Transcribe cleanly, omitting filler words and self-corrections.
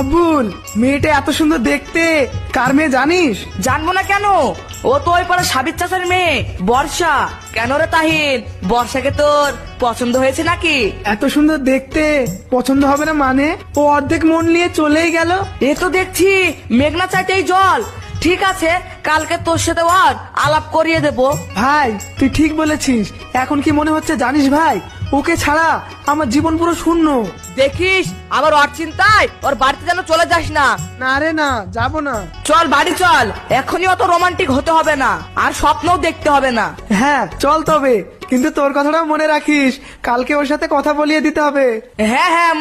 বাবুল, মেয়েটা এত সুন্দর দেখতে, কার মেয়ে জানিস? জানবো না কেন, ও তো ওই পাড়া সাবির চাচার মেয়ে বর্ষা। কেন রে তাহিন, বর্ষাকে তোর পছন্দ হয়েছে নাকি? এত সুন্দর দেখতে পছন্দ হবে না মানে? ও অর্ধেক মন নিয়ে চলেই গেল। এ তো দেখছি মেঘনা চাইতেই জল। ঠিক আছে, কালকে তোর সাথে আর আলাপ করিয়ে দেবো। ভাই তুই ঠিক বলেছিস। এখন কি মনে হচ্ছে জানিস ভাই, ওকে ছাড়া আমার জীবন পুরো শূন্য। দেখিস আবার ওর চিন্তায় ওর বাড়িতে যেন চলে যাস না। না রে না, যাবো না। চল বাড়ি চল, এখনই অত রোমান্টিক হতে হবে না, আর স্বপ্নও দেখতে হবে না। হ্যাঁ চল তবে, কিন্তু তোর কথাটাও মনে রাখিস, কালকে ওর সাথে কথা বলিয়ে দিতে হবে। হ্যাঁ হ্যাঁ